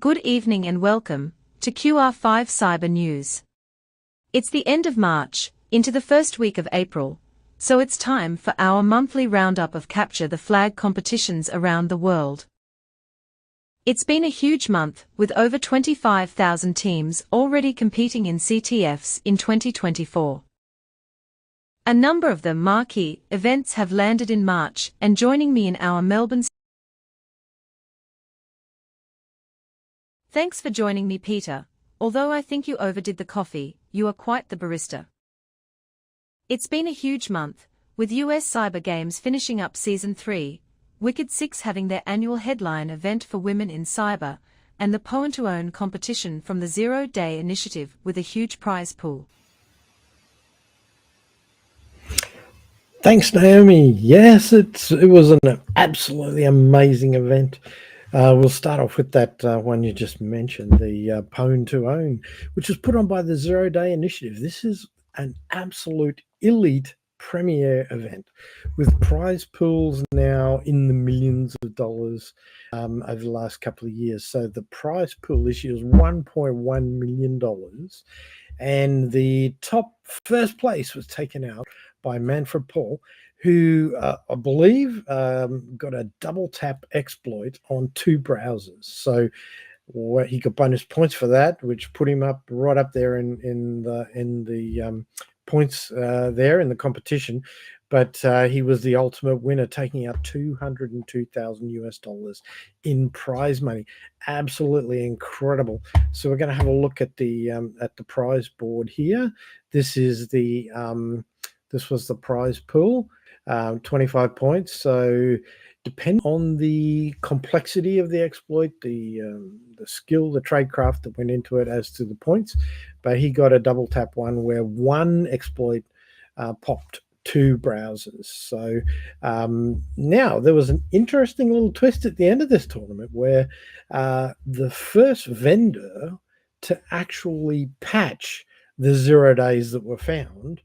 Good evening and welcome to QR5 Cyber News. It's the end of March, into the first week of April, so it's time for our monthly roundup of Capture the Flag competitions around the world. It's been a huge month, with over 25,000 teams already competing in CTFs in 2024. A number of the marquee events have landed in March, and joining me in our Melbourne. Thanks for joining me, Peter. Although I think you overdid the coffee, you are quite the barista. It's been a huge month, with US Cyber Games finishing up Season 3, Wicked 6 having their annual headline event for women in cyber, and the Pwn to Own competition from the Zero Day Initiative with a huge prize pool. Thanks, Naomi. Yes, it was an absolutely amazing event. We'll start off with that one you just mentioned, the Pwn to Own, which was put on by the Zero Day Initiative. This is an absolute elite premier event with prize pools now in the millions of dollars over the last couple of years. So the prize pool this year is $1.1 million, and the top first place was taken out by Manfred Paul, who I believe got a double tap exploit on 2 browsers. So he got bonus points for that, which put him up right up there in the points there in the competition. But he was the ultimate winner, taking out $202,000 in prize money. Absolutely incredible. So we're going to have a look at the prize board here. This is this was the prize pool. 25 points. So depending on the complexity of the exploit, the skill, the tradecraft that went into it as to the points, but he got a double tap one where one exploit popped 2 browsers. So now there was an interesting little twist at the end of this tournament where the first vendor to actually patch the 0 days that were found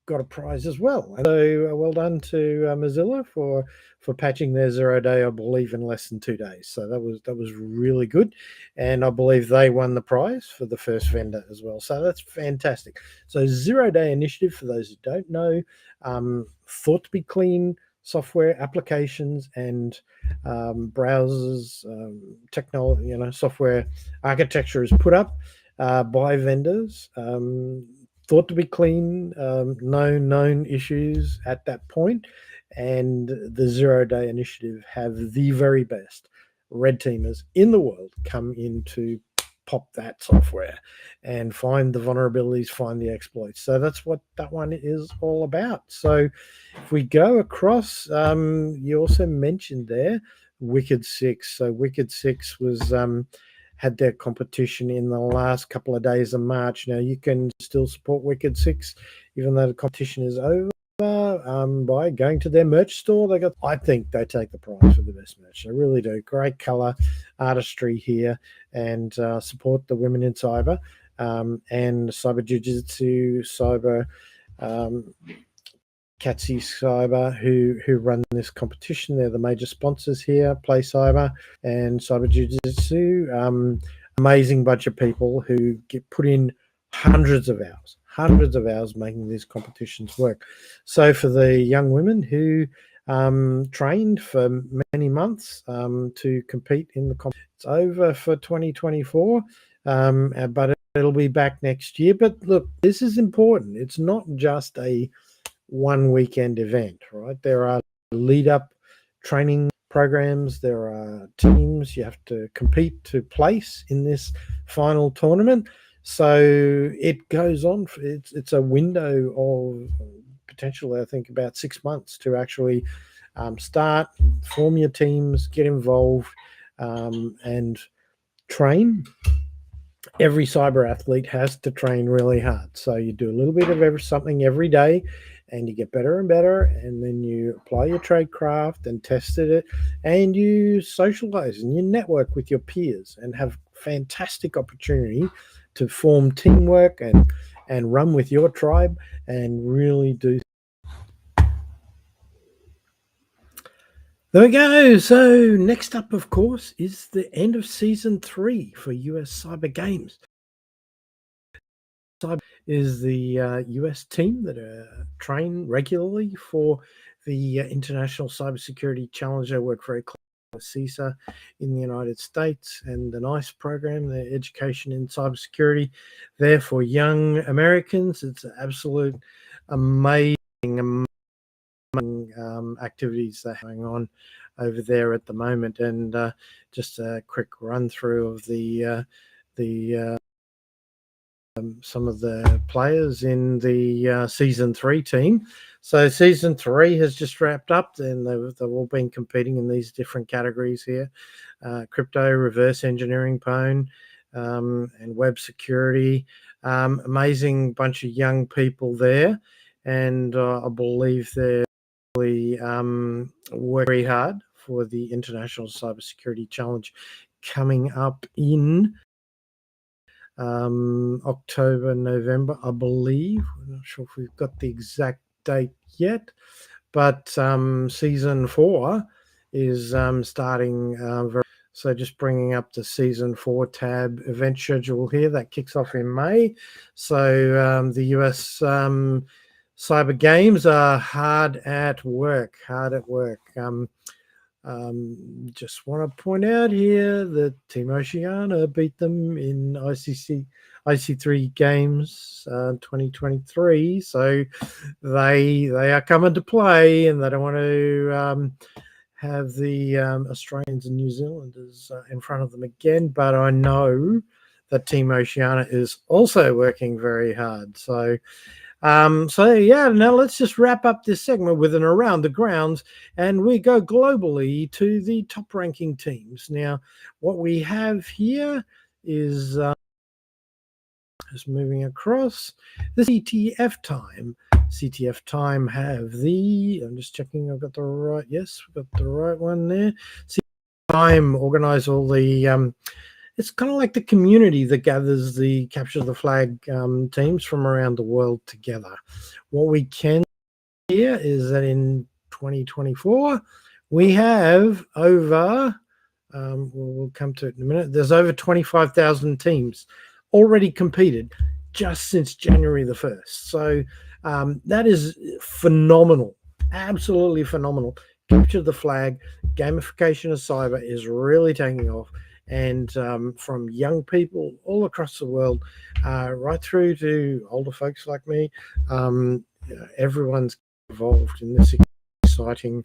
got a prize as well. And so well done to Mozilla for patching their 0 day, I believe, in less than 2 days. So that was really good, and I believe they won the prize for the first vendor as well. So that's fantastic. So 0 Day Initiative, for those who don't know, thought to be clean software applications and browsers, technology, software architecture is put up by vendors. Thought to be clean, no known issues at that point, and the 0 Day Initiative have the very best red teamers in the world come in to pop that software and find the vulnerabilities, find the exploits. So that's what that one is all about. So if we go across, you also mentioned there Wicked 6. So Wicked 6 was had their competition in the last couple of days of March. Now you can still support Wicked 6 even though the competition is over by going to their merch store. I think they take the prize for the best merch. They really do. Great color artistry here, and support the women in cyber and cyber jiu-jitsu, cyber Catsi Cyber, who run this competition. They're the major sponsors here, Play Cyber and Cyber Jiu-Jitsu. Amazing bunch of people who get put in hundreds of hours making these competitions work. So for the young women who trained for many months to compete in the competition, it's over for 2024, but it'll be back next year. But look, this is important. It's not just a one weekend event, right? There are lead up training programs, there are teams you have to compete to place in this final tournament. So it goes on. It's a window of potentially, I think, about 6 months to actually start, form your teams, get involved, and train. Every cyber athlete has to train really hard. So you do a little bit of something every day, and you get better and better, and then you apply your tradecraft and tested it, and you socialize and you network with your peers and have fantastic opportunity to form teamwork and run with your tribe and really do. There we go. So next up, of course, is the end of season 3 for US Cyber Games. Cyber is the US team that train regularly for the International Cybersecurity Challenge. They work very closely with CISA in the United States and the NICE program, the Education in Cybersecurity, there for young Americans. It's absolute amazing activities that are going on over there at the moment. And just a quick run through of some of the players in the season 3 team. So season 3 has just wrapped up, and they've all been competing in these different categories here: crypto, reverse engineering, pwn, and web security. Amazing bunch of young people there, and I believe they're really work very hard for the International Cybersecurity Challenge coming up in October, November, I believe. I'm not sure if we've got the exact date yet, but season 4 is starting very. So just bringing up the season 4 tab event schedule here, that kicks off in May. So the US Cyber Games are hard at work. Just want to point out here that Team Oceania beat them in IC3 games 2023. So they are coming to play, and they don't want to have the Australians and New Zealanders in front of them again. But I know that Team Oceania is also working very hard. So yeah, now let's just wrap up this segment with an around the grounds, and we go globally to the top ranking teams. Now, what we have here is just moving across the CTF Time. CTF Time have I'm just checking I've got the right, yes, we've got the right one there. CTF Time organize all the it's kind of like the community that gathers the capture the flag teams from around the world together. What we can see here is that in 2024, we have over, we'll come to it in a minute, there's over 25,000 teams already competed just since January the 1st. So that is phenomenal, absolutely phenomenal. Capture the flag, gamification of cyber is really taking off. And from young people all across the world, right through to older folks like me, everyone's involved in this exciting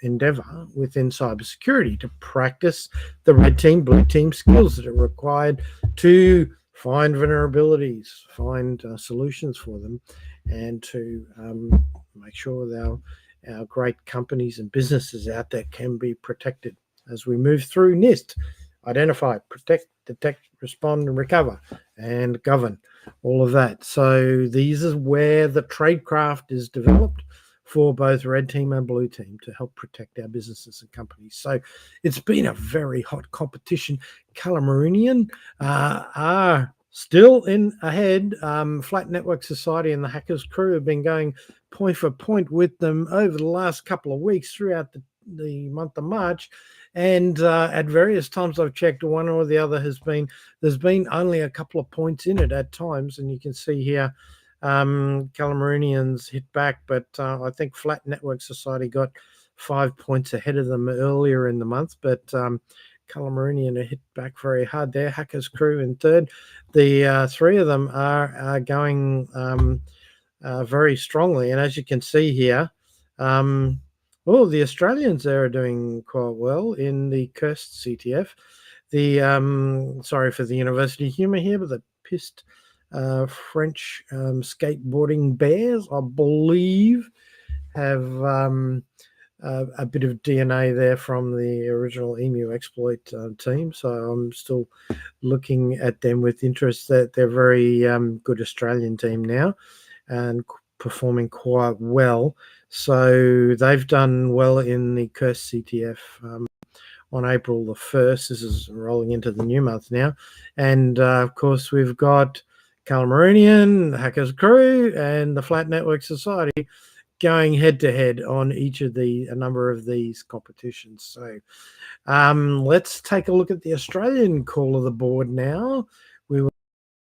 endeavor within cybersecurity to practice the red team, blue team skills that are required to find vulnerabilities, find solutions for them, and to make sure that our great companies and businesses out there can be protected as we move through NIST: identify, protect, detect, respond, and recover, and govern, all of that. So these is where the tradecraft is developed for both red team and blue team to help protect our businesses and companies. So it's been a very hot competition. Calamarian are still in ahead. Flat Network Society and the Hackers Crew have been going point for point with them over the last couple of weeks throughout the month of March. And at various times I've checked, one or the other there's been only a couple of points in it at times. And you can see here, Calamarians hit back, but I think Flat Network Society got 5 points ahead of them earlier in the month. But Calamarian are hit back very hard there. Hackers Crew in third. The three of them are going very strongly. And as you can see here, the Australians there are doing quite well in the cursed CTF. Sorry for the university humour here, but the pissed French skateboarding bears, I believe, have a bit of DNA there from the original Emu exploit team. So I'm still looking at them with interest. That they're a very good Australian team now and performing quite well. So they've done well in the cursed CTF on April the 1st. This is rolling into the new month now. And of course, we've got Calamarian, the Hackers Crew, and the Flat Network Society going head to head on a number of these competitions. So let's take a look at the Australian call of the board now. We will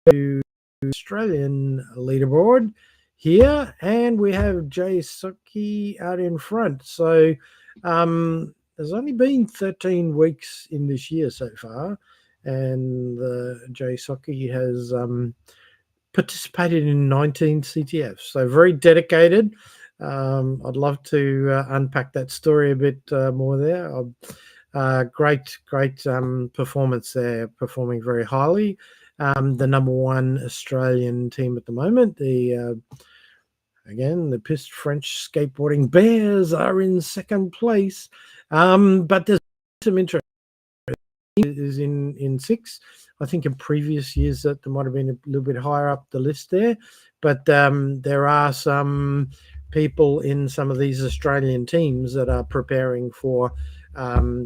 do Australian leaderboard here, and we have Jay Socky out in front. So there's only been 13 weeks in this year so far, and Jay Socky has participated in 19 CTFs, so very dedicated. I'd love to unpack that story a bit more there. Great performance there, performing very highly. The number one Australian team at the moment, again, the pissed French skateboarding Bears are in second place. But there's some interest is in six. I think in previous years that there might have been a little bit higher up the list there, but there are some people in some of these Australian teams that are preparing for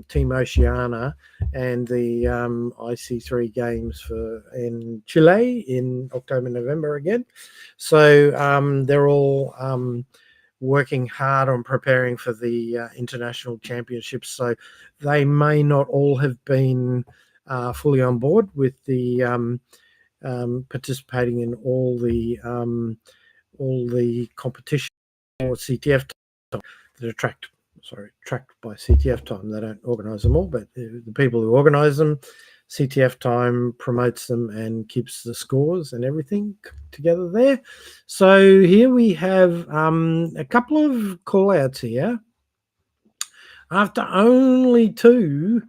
Team Oceania and the IC3 games in Chile in October, November again. So they're all working hard on preparing for the international championships. So they may not all have been fully on board with the participating in all the competition or CTF time that are tracked by CTF Time. They don't organise them all, but the people who organise them, CTF Time promotes them and keeps the scores and everything together there. So here we have a couple of call-outs here. After only 2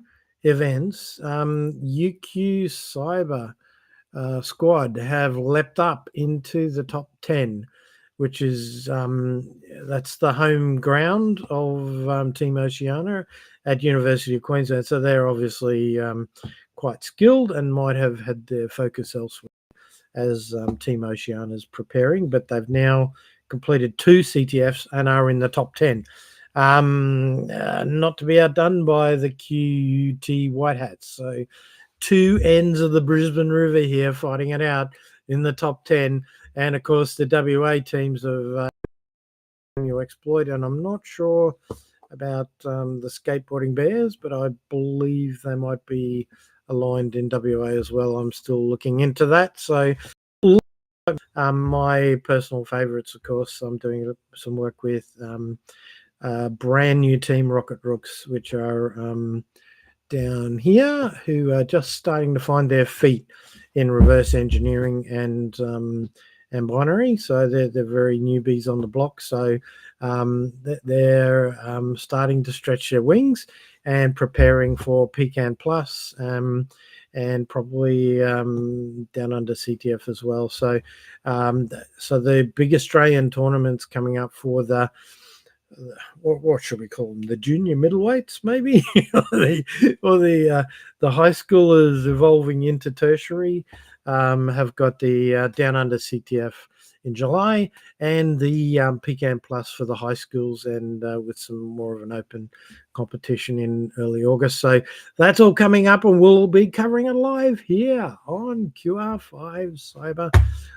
events, UQ Cyber squad have leapt up into the top 10, which is that's the home ground of Team Oceania at University of Queensland. So they're obviously quite skilled and might have had their focus elsewhere as Team Oceania is preparing, but they've now completed 2 CTFs and are in the top 10. Not to be outdone by the QUT White Hats. So 2 ends of the Brisbane River here fighting it out in the top 10. And of course, the WA teams of you exploit, and I'm not sure about the skateboarding Bears, but I believe they might be aligned in WA as well. I'm still looking into that. So my personal favorites, of course, I'm doing some work with brand new team Rocket Rooks, which are down here, who are just starting to find their feet in reverse engineering and binary. So they're very newbies on the block. So they're starting to stretch their wings and preparing for Pecan Plus and probably down under CTF as well. So so the big Australian tournaments coming up for the what should we call them? The junior middleweights, maybe, or the high schoolers evolving into tertiary. Have got the Down Under CTF in July and the Pecan Plus for the high schools, and with some more of an open competition in early August. So that's all coming up, and we'll be covering it live here on QR5 Cyber.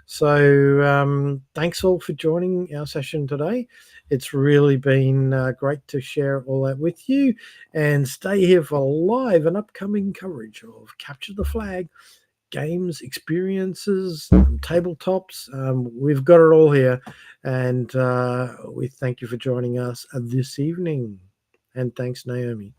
So thanks all for joining our session today. It's really been great to share all that with you, and stay here for live and upcoming coverage of Capture the Flag, games, experiences, tabletops. We've got it all here, and we thank you for joining us this evening. And thanks, Naomi.